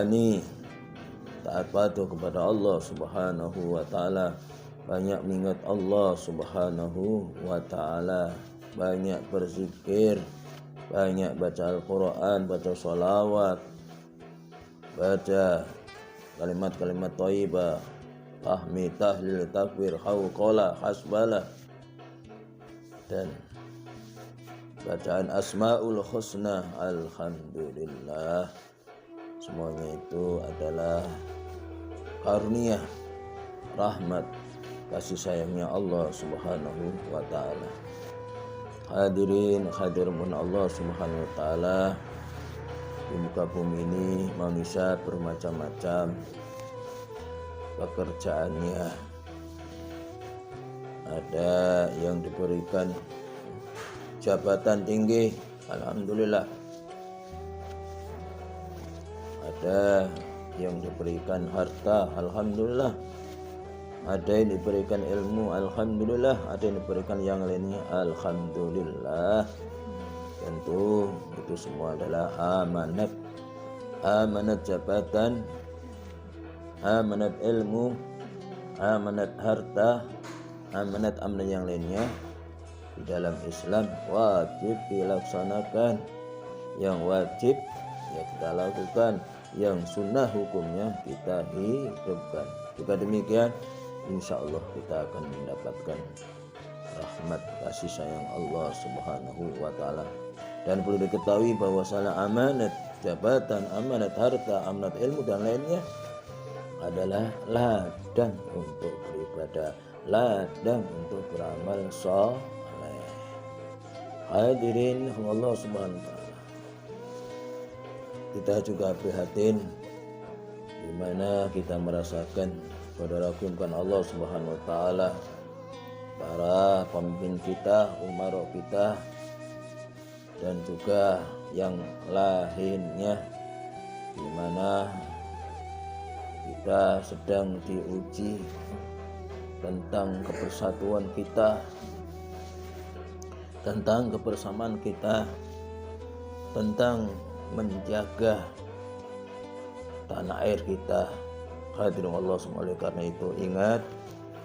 jalani taat patuh kepada Allah Subhanahu wa taala, banyak mengingat Allah Subhanahu wa taala, banyak berzikir, banyak baca Al-Qur'an, baca sholawat, baca kalimat-kalimat thayyibah, tahmid, tahlil, takbir, hauqala, hasbala, dan bacaan Asmaul Husna. Alhamdulillah, semuanya itu adalah karunia, rahmat, kasih sayangnya Allah Subhanahu wa taala. Hadirin hadirin Allah Subhanahu wa taala, di muka bumi ini manusia bermacam-macam pekerjaannya. Ada yang diberikan jabatan tinggi, alhamdulillah. Ada yang diberikan harta, alhamdulillah. Ada yang diberikan ilmu, alhamdulillah. Ada yang diberikan yang lainnya, alhamdulillah. Tentu itu semua adalah amanat. Amanat jabatan, amanat ilmu, amanat harta, amanat yang lainnya di dalam Islam wajib dilaksanakan. Yang wajib ya kita lakukan, yang sunnah hukumnya kita hidupkan. Jika demikian, insya Allah kita akan mendapatkan rahmat kasih sayang Allah Subhanahu wa taala. Dan perlu diketahui bahwa salah amanat jabatan, amanat harta, amanat ilmu dan lainnya adalah ladang untuk beribadah, ladang untuk beramal saleh. Hadirin Allah Subhanahu wa taala, kita juga prihatin di mana kita merasakan bukan Allah Subhanahu wa taala, para pemimpin kita, umara kita, dan juga yang lainnya, di mana kita sedang diuji tentang kebersatuan kita, tentang kebersamaan kita, tentang menjaga tanah air kita. Hadirin Allah semua, oleh karena itu ingat,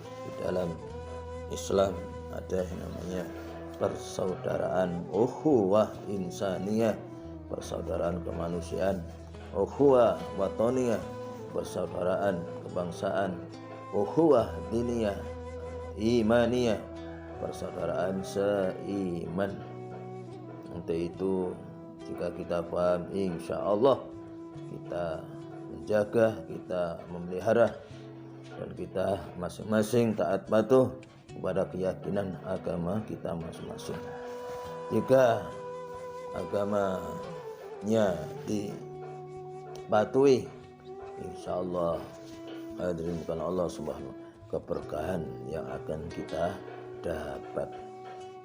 di dalam Islam ada yang namanya persaudaraan, ukhuwah insaniyah, persaudaraan kemanusiaan, ukhuwah watoniyah, persaudaraan kebangsaan, ukhuwah diniyah, imaniyah, persaudaraan seiman. Untuk itu jika kita paham, insya Allah kita menjaga, kita memelihara, dan kita masing-masing taat patuh kepada keyakinan agama kita masing-masing. Jika agamanya dipatuhi, insya Allah hadirin bukan Allah Subhanahu, keberkahan yang akan kita dapat.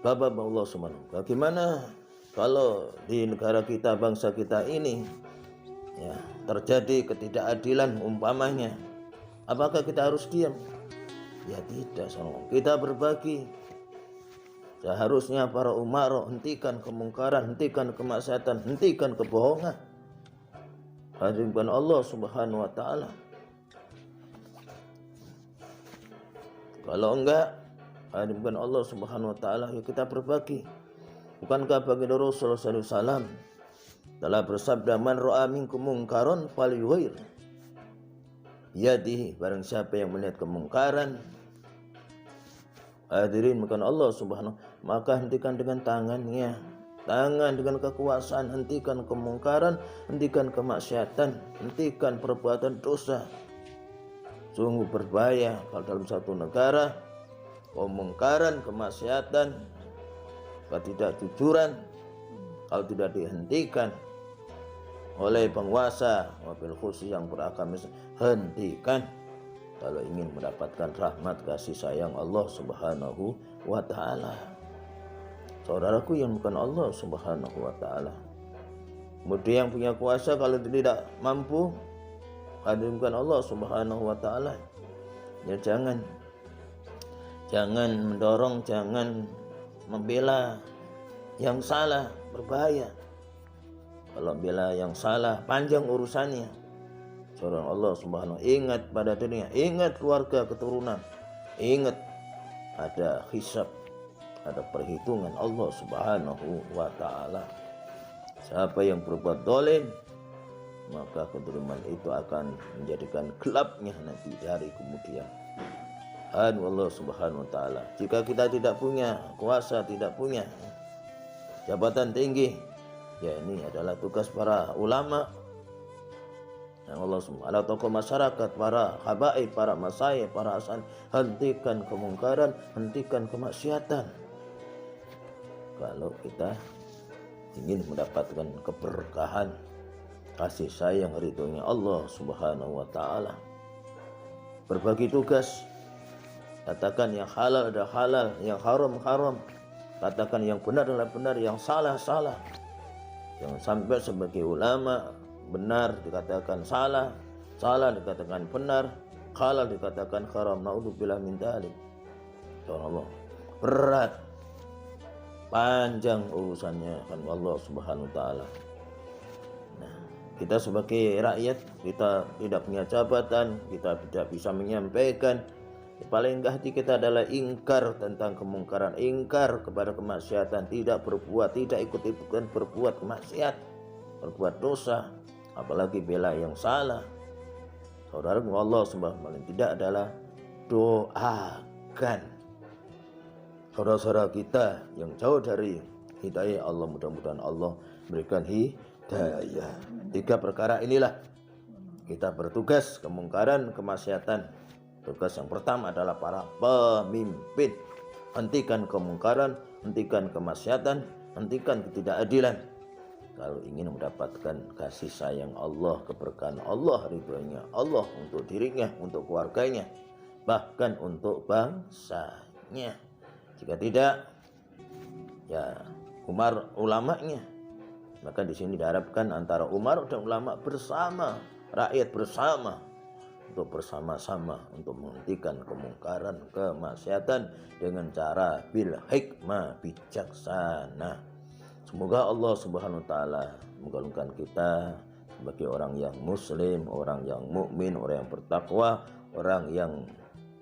Bapak Allah Subhanahu, bagaimana kalau di negara kita, bangsa kita ini ya terjadi ketidakadilan umpamanya, apakah kita harus diam? Ya tidak, kita berbagi. Seharusnya para umara hentikan kemungkaran, hentikan kemaksiatan, hentikan kebohongan. Hadirin Allah Subhanahu wa taala. Kalau enggak, hadirin Allah Subhanahu wa taala, ya kita berbagi. Bukankah baginda Rasulullah sallallahu alaihi wasallam telah bersabda, man ra'a minkum mungkaran falyughayyir biyadihi, barang siapa yang melihat kemungkaran, hadirin bukan Allah Subhanahu, maka hentikan dengan tangannya, tangan dengan kekuasaan, hentikan kemungkaran, hentikan kemaksiatan, hentikan perbuatan dosa. Sungguh berbahaya kalau dalam satu negara kemungkaran, kemaksiatan, ketidakjujuran kalau tidak dihentikan oleh penguasa, wabil khusus yang beragama, hentikan kalau ingin mendapatkan rahmat kasih sayang Allah Subhanahu wa taala. Saudaraku yang bukan Allah Subhanahu wa taala, kemudian yang punya kuasa kalau tidak mampu, hadirin bukan Allah Subhanahu wa taala, ya jangan mendorong, jangan membela yang salah, berbahaya. Kalau bela yang salah, panjang urusannya. seorang Allah Subhanahu. Ingat pada dunia, ingat keluarga keturunan, ingat ada hisab, ada perhitungan Allah Subhanahu wa ta'ala. Siapa yang berbuat dolim, maka kedoliman itu akan menjadikan gelapnya nanti di hari kemudian. Allah Subhanahu wa ta'ala. Jika kita tidak punya kuasa, tidak punya jabatan tinggi, ya ini adalah tugas para ulama, yang Allah Subhanahu, tokoh masyarakat, para habaib, para masayih, para hasan. Hentikan kemungkaran, hentikan kemaksiatan. Kalau kita ingin mendapatkan keberkahan, kasih sayang, ridhonya Allah Subhanahu wa ta'ala. Berbagi tugas, katakan yang halal adalah halal, yang haram haram, katakan yang benar adalah benar, yang salah salah. Jangan sampai sebagai ulama benar dikatakan salah, salah dikatakan benar, halal dikatakan haram. Naudzubillah min dzalik. Allah, berat, panjang urusannya kan Allah Subhanahu wa ta'ala. Nah, kita sebagai rakyat, kita tidak punya jabatan, kita tidak bisa menyampaikan. Paling enggak hati kita adalah ingkar tentang kemungkaran, ingkar kepada kemaksiatan, tidak berbuat, tidak ikut-ikutan berbuat kemaksiat, berbuat dosa, apalagi bela yang salah. Saudara, Allah Subhanahu wa ta'ala tidak adalah doakan saudara-saudara kita yang jauh dari hidayah Allah. Mudah-mudahan Allah berikan hidayah. 3 perkara inilah kita bertugas, kemungkaran, kemaksiatan. Tugas yang pertama adalah para pemimpin. Hentikan kemungkaran, hentikan kemaksiatan, hentikan ketidakadilan. Kalau ingin mendapatkan kasih sayang Allah, keberkahan Allah, ridhonya Allah untuk dirinya, untuk keluarganya, bahkan untuk bangsanya. Jika tidak, ya Umar ulamanya. Maka di sini diharapkan antara Umar dan ulama bersama, rakyat bersama, untuk bersama-sama untuk menghentikan kemungkaran, kemaksiatan dengan cara bil hikmah, bijaksana. Semoga Allah Subhanahu wa ta'ala menggolongkan kita sebagai orang yang muslim, orang yang mukmin, orang yang bertakwa, orang yang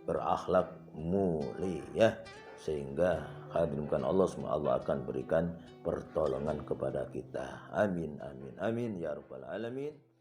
berakhlak mulia, sehingga hadirin Allah semua Allah akan berikan pertolongan kepada kita. Amin amin amin ya rabbal alamin.